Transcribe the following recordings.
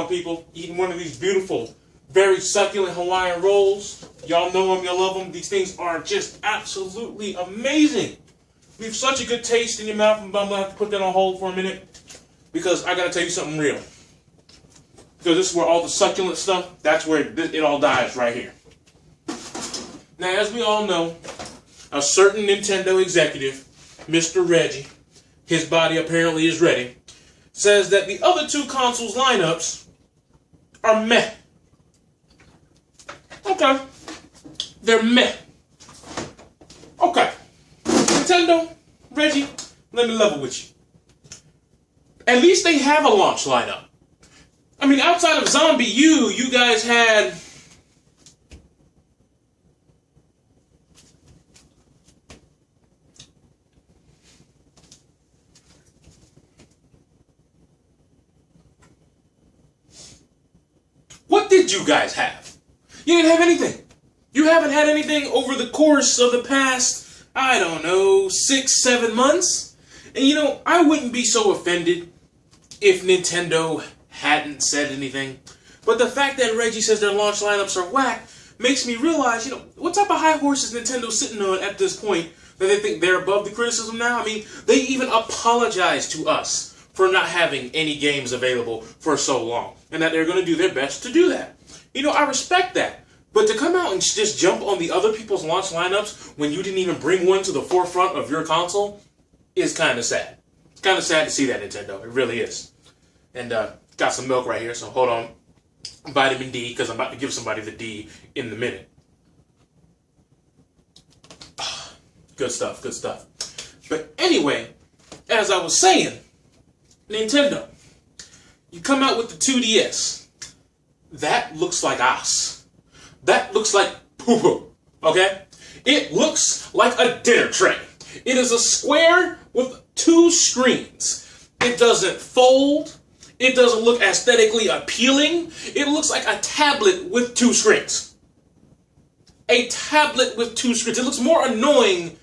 on, people. Eating one of these beautiful, very succulent Hawaiian rolls. Y'all know them, y'all love them. These things are just absolutely amazing. Leave such a good taste in your mouth. I'm going to have to put that on hold for a minute because I got to tell you something real. Because this is where all the succulent stuff, that's where it all dies right here. Now, as we all know, a certain Nintendo executive, Mr. Reggie, his body apparently is ready, says that the other two consoles lineups are meh. Okay. They're meh. Okay. Nintendo, Reggie, let me level with you. At least they have a launch lineup. I mean, outside of Zombie U, you guys had... What did you guys have? You didn't have anything. You haven't had anything over the course of the past, I don't know, 6-7 months? And you know, I wouldn't be so offended if Nintendo hadn't said anything. But the fact that Reggie says their launch lineups are whack makes me realize, you know, what type of high horse is Nintendo sitting on at this point that they think they're above the criticism now? I mean, they even apologize to us for not having any games available for so long, and that they're going to do their best to do that. You know, I respect that. But to come out and just jump on the other people's launch lineups when you didn't even bring one to the forefront of your console is kind of sad. It's kind of sad to see that, Nintendo. It really is. And got some milk right here, so hold on. Vitamin D, because I'm about to give somebody the D in a minute. Good stuff, good stuff. But anyway, as I was saying, Nintendo, you come out with the 2DS. That looks like ass. That looks like poo-poo, okay? It looks like a dinner tray. It is a square with 2 screens. It doesn't fold. It doesn't look aesthetically appealing. It looks like a tablet with 2 screens. A tablet with 2 screens. It looks more annoying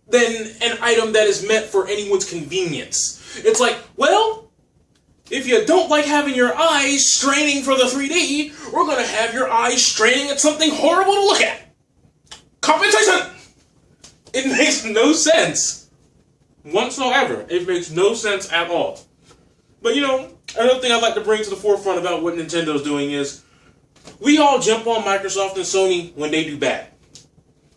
than an item that is meant for anyone's convenience. It's like, well, if you don't like having your eyes straining for the 3D, we're going to have your eyes straining at something horrible to look at. Compensation! It makes no sense whatsoever. It makes no sense at all. But you know, another thing I'd like to bring to the forefront about what Nintendo's doing is we all jump on Microsoft and Sony when they do bad.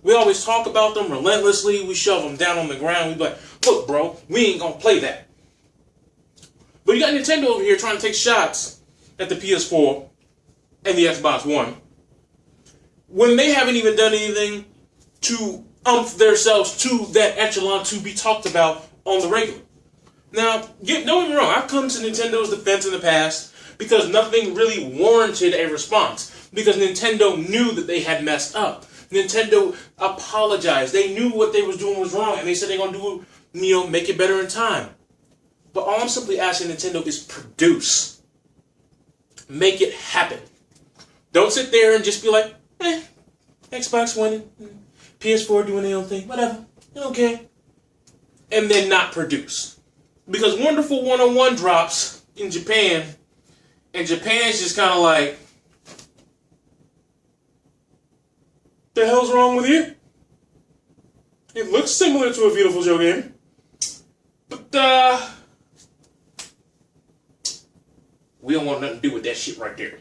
We always talk about them relentlessly. We shove them down on the ground. We be like, look, bro, we ain't going to play that. But you got Nintendo over here trying to take shots at the PS4 and the Xbox One when they haven't even done anything to umph themselves to that echelon to be talked about on the regular. Now, don't get me wrong, I've come to Nintendo's defense in the past because nothing really warranted a response. Because Nintendo knew that they had messed up. Nintendo apologized. They knew what they was doing was wrong, and they said they're going to do, you know, make it better in time. But all I'm simply asking Nintendo is produce. Make it happen. Don't sit there and just be like, Xbox winning, PS4 doing their own thing, whatever, okay. And then not produce. Because Wonderful 101 drops in Japan, and Japan's just kind of like, the hell's wrong with you? It looks similar to a Beautiful Joe game. But, we don't want nothing to do with that shit right there.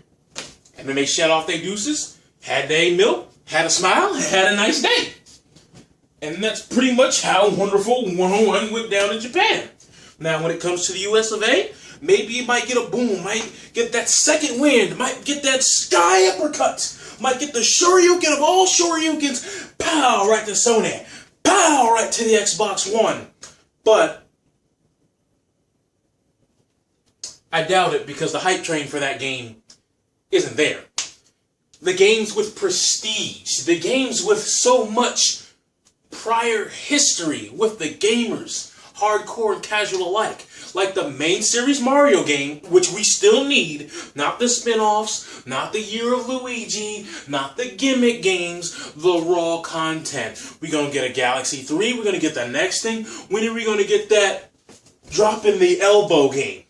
And then they shut off their deuces, had their milk, had a smile, had a nice day. And that's pretty much how Wonderful 101 went down in Japan. Now, when it comes to the US of A, maybe it might get a boom, might get that second wind, might get that sky uppercut, might get the Shoryuken of all Shoryukens, pow, right to Sony, pow, right to the Xbox One. But I doubt it because the hype train for that game isn't there. The games with prestige, the games with so much prior history with the gamers, hardcore and casual alike, like the main series Mario game, which we still need, not the spin-offs, not the Year of Luigi, not the gimmick games, the raw content. We're going to get a Galaxy 3, we're going to get the next thing. When are we going to get that drop in the elbow game?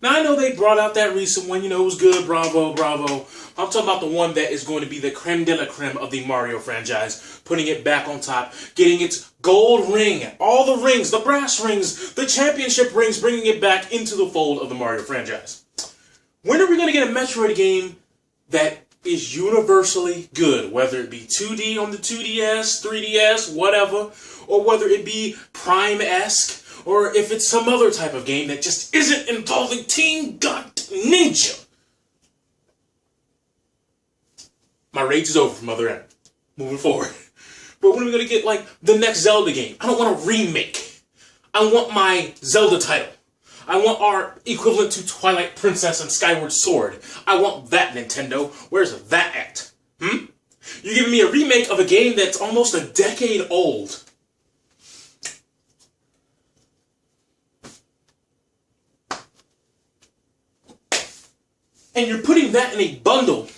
Now, I know they brought out that recent one, you know, it was good, bravo, bravo. I'm talking about the one that is going to be the creme de la creme of the Mario franchise, putting it back on top, getting its gold ring, all the rings, the brass rings, the championship rings, bringing it back into the fold of the Mario franchise. When are we going to get a Metroid game that is universally good, whether it be 2D on the 2DS, 3DS, whatever, or whether it be Prime-esque, or if it's some other type of game that just isn't involving Team God Ninja? My rage is over from other end. Moving forward. But when are we going to get, like, the next Zelda game? I don't want a remake. I want my Zelda title. I want our equivalent to Twilight Princess and Skyward Sword. I want that, Nintendo. Where's that at? You're giving me a remake of a game that's almost a decade old. And you're putting that in a bundle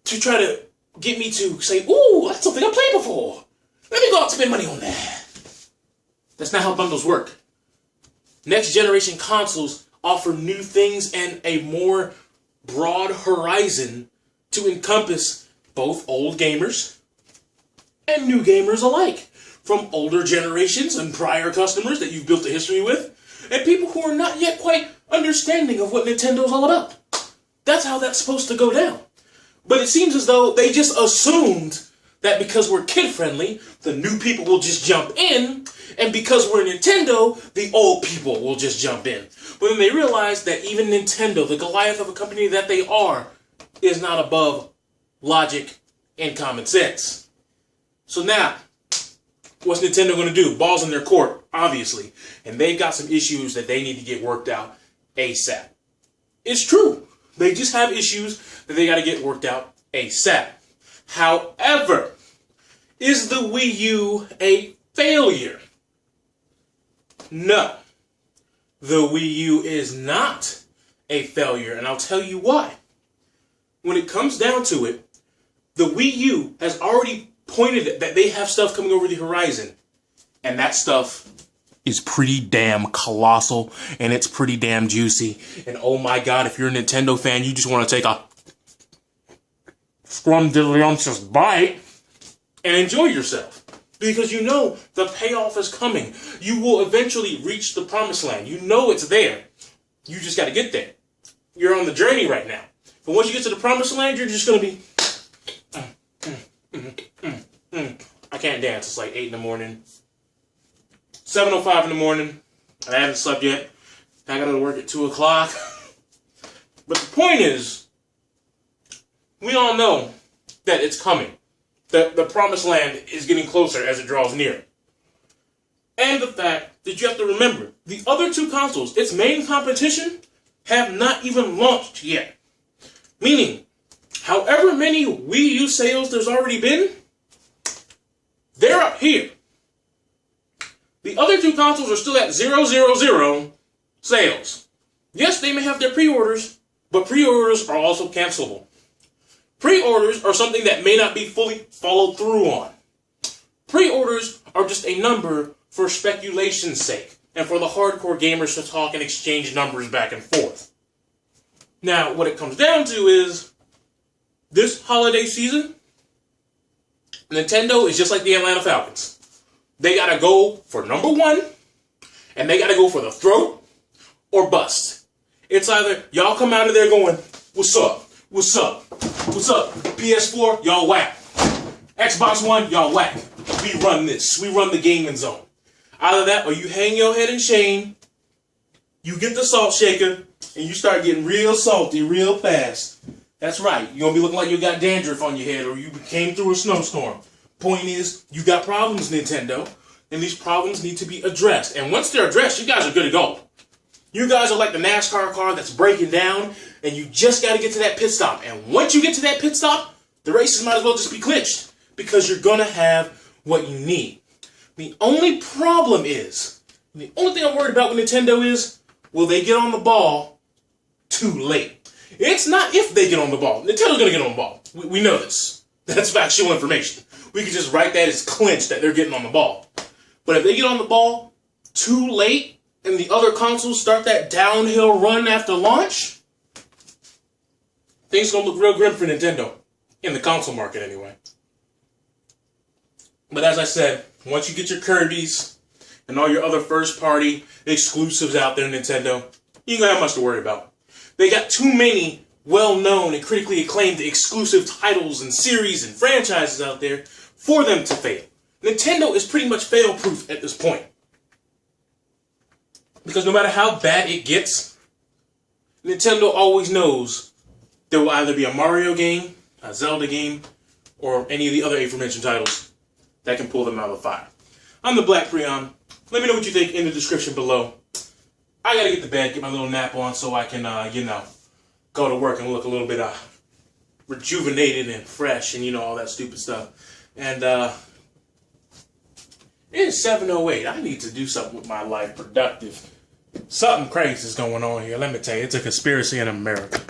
to try to get me to say, ooh, that's something I played before. Let me go out and spend money on that. That's not how bundles work. Next generation consoles offer new things and a more broad horizon to encompass both old gamers and new gamers alike. From older generations and prior customers that you've built a history with, and people who are not yet quite understanding of what Nintendo's all about. That's how that's supposed to go down. But it seems as though they just assumed that because we're kid-friendly, the new people will just jump in, and because we're Nintendo, the old people will just jump in. But then they realized that even Nintendo, the Goliath of a company that they are, is not above logic and common sense. So now, what's Nintendo going to do? Balls in their court, obviously. And they've got some issues that they need to get worked out ASAP. It's true. They just have issues that they got to get worked out ASAP. However, is the Wii U a failure? No. The Wii U is not a failure, and I'll tell you why. When it comes down to it, the Wii U has already pointed that they have stuff coming over the horizon, and that stuff is pretty damn colossal, and it's pretty damn juicy. And oh my god, if you're a Nintendo fan, you just want to take a scrumdiddlyumptious bite and enjoy yourself. Because you know the payoff is coming. You will eventually reach the promised land. You know it's there. You just got to get there. You're on the journey right now. But once you get to the promised land, you're just going to be... I can't dance. It's like 8 in the morning. 7:05 in the morning. I haven't slept yet. I got to work at 2 o'clock. But the point is, we all know that it's coming. The promised land is getting closer as it draws near. And the fact that you have to remember, the other two consoles, its main competition, have not even launched yet. Meaning, however many Wii U sales there's already been, they're up here. The other two consoles are still at 000 sales. Yes, they may have their pre-orders, but pre-orders are also cancelable. Pre-orders are something that may not be fully followed through on. Pre-orders are just a number for speculation's sake, and for the hardcore gamers to talk and exchange numbers back and forth. Now, what it comes down to is, this holiday season, Nintendo is just like the Atlanta Falcons. They gotta go for number one, and they gotta go for the throat, or bust. It's either y'all come out of there going, what's up? What's up? What's up? PS4, y'all whack. Xbox One, y'all whack. We run this. We run the gaming zone. Either that, or you hang your head in shame, you get the salt shaker, and you start getting real salty real fast. That's right. You're going to be looking like you got dandruff on your head, or you came through a snowstorm. Point is, you got problems, Nintendo, and these problems need to be addressed. And once they're addressed, you guys are good to go. You guys are like the NASCAR car that's breaking down, and you just got to get to that pit stop. And once you get to that pit stop, the races might as well just be clinched, because you're going to have what you need. The only problem is, the only thing I'm worried about with Nintendo is, will they get on the ball too late? It's not if they get on the ball. Nintendo's going to get on the ball. We know this. That's factual information. We can just write that as clinched that they're getting on the ball. But if they get on the ball too late, and the other consoles start that downhill run after launch, things gonna look real grim for Nintendo. In the console market, anyway. But as I said, once you get your Kirby's and all your other first-party exclusives out there, Nintendo, you ain't gonna have much to worry about. They got too many well-known and critically acclaimed exclusive titles and series and franchises out there for them to fail. Nintendo is pretty much fail-proof at this point. Because no matter how bad it gets, Nintendo always knows there will either be a Mario game, a Zelda game, or any of the other aforementioned titles that can pull them out of the fire. I'm the Black Prion. Let me know what you think in the description below. I gotta get to bed, get my little nap on so I can, go to work and look a little bit rejuvenated and fresh and, all that stupid stuff. And it's 7:08. I need to do something with my life productive. Something crazy is going on here. Let me tell you, it's a conspiracy in America.